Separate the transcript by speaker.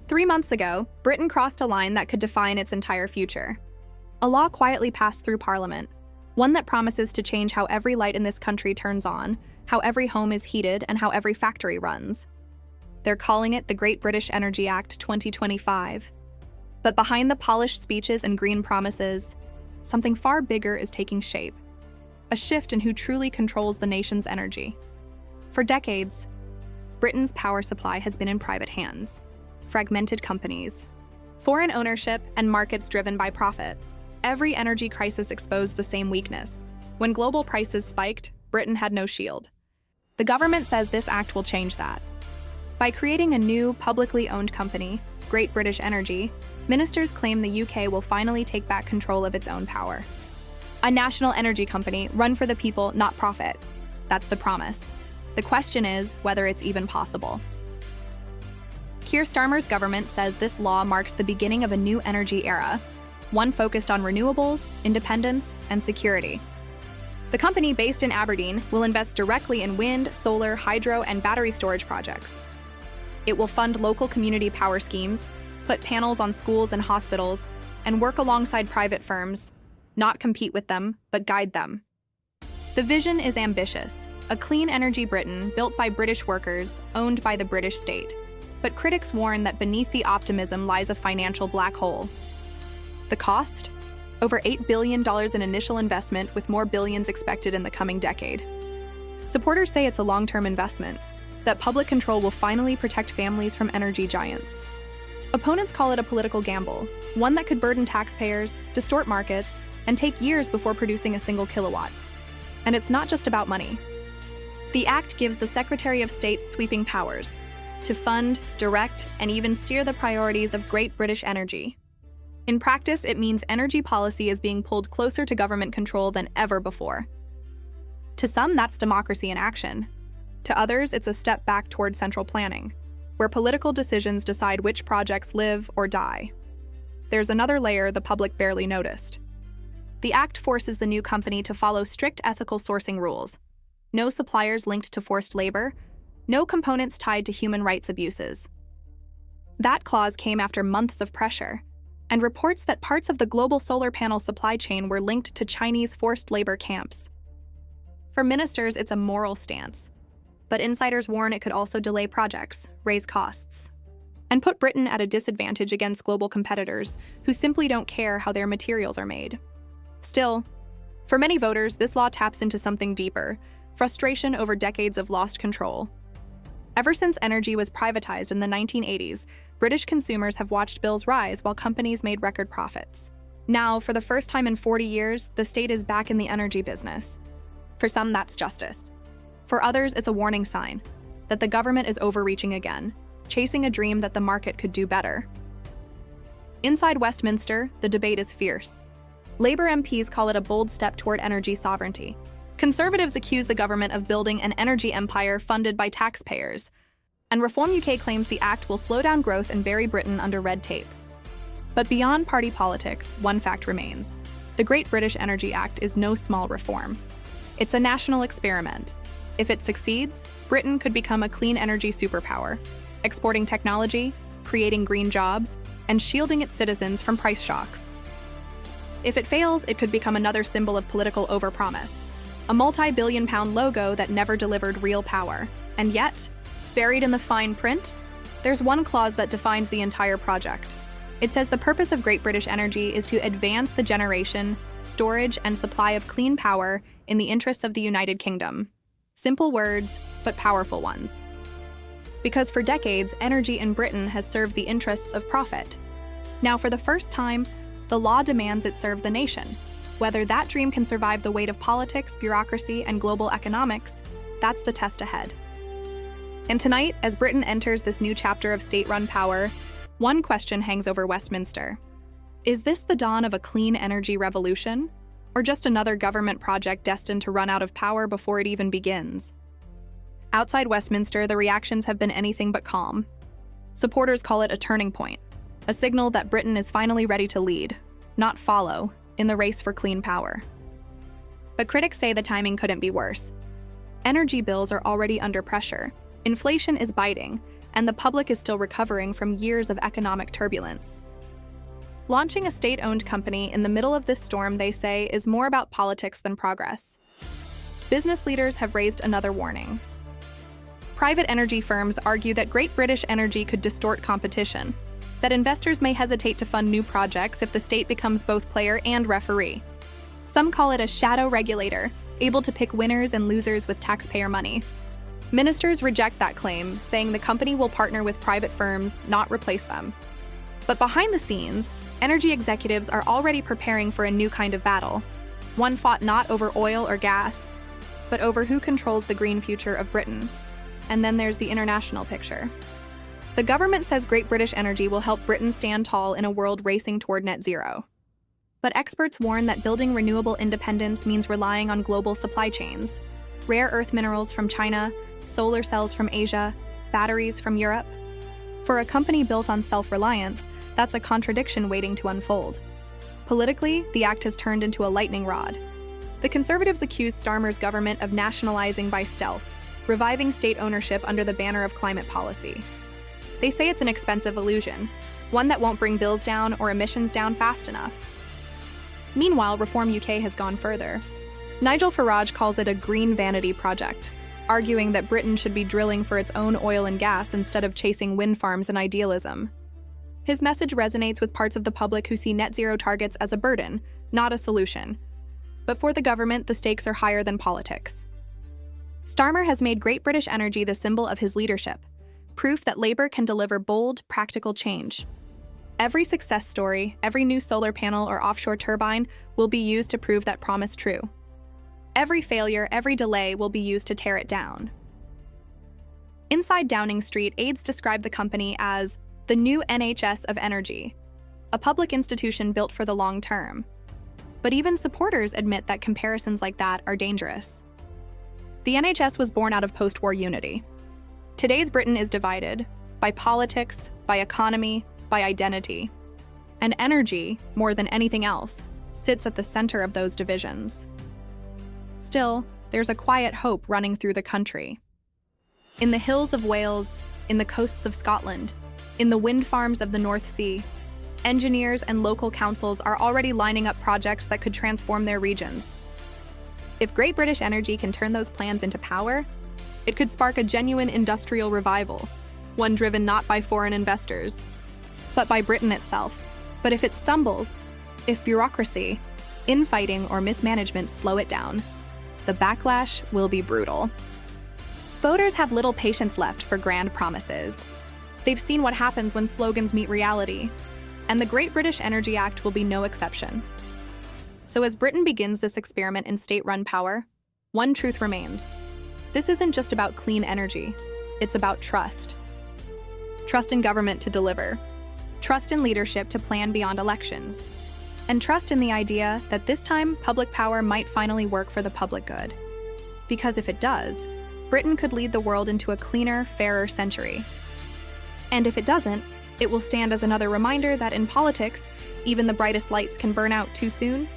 Speaker 1: 3 months ago, Britain crossed a line that could define its entire future. A law quietly passed through Parliament, one that promises to change how every light in this country turns on, how every home is heated, and how every factory runs. They're calling it the Great British Energy Act 2025. But behind the polished speeches and green promises, something far bigger is taking shape. A shift in who truly controls the nation's energy. For decades, Britain's power supply has been in private hands. Fragmented companies, foreign ownership, and markets driven by profit. Every energy crisis exposed the same weakness. When global prices spiked, Britain had no shield. The government says this act will change that. By creating a new, publicly owned company, Great British Energy, ministers claim the UK will finally take back control of its own power. A national energy company run for the people, not profit. That's the promise. The question is whether it's even possible. Keir Starmer's government says this law marks the beginning of a new energy era, one focused on renewables, independence, and security. The company, based in Aberdeen, will invest directly in wind, solar, hydro, and battery storage projects. It will fund local community power schemes, put panels on schools and hospitals, and work alongside private firms, not compete with them, but guide them. The vision is ambitious, a clean energy Britain built by British workers, owned by the British state. But critics warn that beneath the optimism lies a financial black hole. The cost? Over $8 billion in initial investment, with more billions expected in the coming decade. Supporters say it's a long-term investment, that public control will finally protect families from energy giants. Opponents call it a political gamble, one that could burden taxpayers, distort markets, and take years before producing a single kilowatt. And it's not just about money. The act gives the Secretary of State sweeping powers to fund, direct, and even steer the priorities of Great British Energy. In practice, it means energy policy is being pulled closer to government control than ever before. To some, that's democracy in action. To others, it's a step back toward central planning, where political decisions decide which projects live or die. There's another layer the public barely noticed. The act forces the new company to follow strict ethical sourcing rules. No suppliers linked to forced labor, no components tied to human rights abuses. That clause came after months of pressure, and reports that parts of the global solar panel supply chain were linked to Chinese forced labor camps. For ministers, it's a moral stance, but insiders warn it could also delay projects, raise costs, and put Britain at a disadvantage against global competitors who simply don't care how their materials are made. Still, for many voters, this law taps into something deeper: frustration over decades of lost control. Ever since energy was privatized in the 1980s, British consumers have watched bills rise while companies made record profits. Now, for the first time in 40 years, the state is back in the energy business. For some, that's justice. For others, it's a warning sign that the government is overreaching again, chasing a dream that the market could do better. Inside Westminster, the debate is fierce. Labour MPs call it a bold step toward energy sovereignty. Conservatives accuse the government of building an energy empire funded by taxpayers. And Reform UK claims the act will slow down growth and bury Britain under red tape. But beyond party politics, one fact remains. The Great British Energy Act is no small reform. It's a national experiment. If it succeeds, Britain could become a clean energy superpower, exporting technology, creating green jobs, and shielding its citizens from price shocks. If it fails, it could become another symbol of political overpromise, a multi-billion-pound logo that never delivered real power. And yet, buried in the fine print, there's one clause that defines the entire project. It says the purpose of Great British Energy is to advance the generation, storage, and supply of clean power in the interests of the United Kingdom. Simple words, but powerful ones. Because for decades, energy in Britain has served the interests of profit. Now, for the first time, the law demands it serve the nation. Whether that dream can survive the weight of politics, bureaucracy, and global economics, that's the test ahead. And tonight, as Britain enters this new chapter of state-run power, one question hangs over Westminster. Is this the dawn of a clean energy revolution? Or just another government project destined to run out of power before it even begins? Outside Westminster, the reactions have been anything but calm. Supporters call it a turning point, a signal that Britain is finally ready to lead, not follow, in the race for clean power. But critics say the timing couldn't be worse. Energy bills are already under pressure. Inflation is biting, and the public is still recovering from years of economic turbulence. Launching a state-owned company in the middle of this storm, they say, is more about politics than progress. Business leaders have raised another warning. Private energy firms argue that Great British Energy could distort competition, that investors may hesitate to fund new projects if the state becomes both player and referee. Some call it a shadow regulator, able to pick winners and losers with taxpayer money. Ministers reject that claim, saying the company will partner with private firms, not replace them. But behind the scenes, energy executives are already preparing for a new kind of battle, one fought not over oil or gas, but over who controls the green future of Britain. And then there's the international picture. The government says Great British Energy will help Britain stand tall in a world racing toward net zero. But experts warn that building renewable independence means relying on global supply chains, rare earth minerals from China, solar cells from Asia, batteries from Europe. For a company built on self-reliance, that's a contradiction waiting to unfold. Politically, the act has turned into a lightning rod. The Conservatives accuse Starmer's government of nationalizing by stealth, reviving state ownership under the banner of climate policy. They say it's an expensive illusion, one that won't bring bills down or emissions down fast enough. Meanwhile, Reform UK has gone further. Nigel Farage calls it a green vanity project, arguing that Britain should be drilling for its own oil and gas instead of chasing wind farms and idealism. His message resonates with parts of the public who see net zero targets as a burden, not a solution. But for the government, the stakes are higher than politics. Starmer has made Great British Energy the symbol of his leadership, proof that Labour can deliver bold, practical change. Every success story, every new solar panel or offshore turbine will be used to prove that promise true. Every failure, every delay will be used to tear it down. Inside Downing Street, aides describe the company as the new NHS of energy, a public institution built for the long term. But even supporters admit that comparisons like that are dangerous. The NHS was born out of post-war unity. Today's Britain is divided by politics, by economy, by identity. And energy, more than anything else, sits at the center of those divisions. Still, there's a quiet hope running through the country. In the hills of Wales, in the coasts of Scotland, in the wind farms of the North Sea, engineers and local councils are already lining up projects that could transform their regions. If Great British Energy can turn those plans into power, it could spark a genuine industrial revival, one driven not by foreign investors, but by Britain itself. But if it stumbles, if bureaucracy, infighting, or mismanagement slow it down, the backlash will be brutal. Voters have little patience left for grand promises. They've seen what happens when slogans meet reality, and the Great British Energy Act will be no exception. So as Britain begins this experiment in state-run power, one truth remains. This isn't just about clean energy, it's about trust. Trust in government to deliver. Trust in leadership to plan beyond elections. And trust in the idea that this time public power might finally work for the public good. Because if it does, Britain could lead the world into a cleaner, fairer century. And if it doesn't, it will stand as another reminder that in politics, even the brightest lights can burn out too soon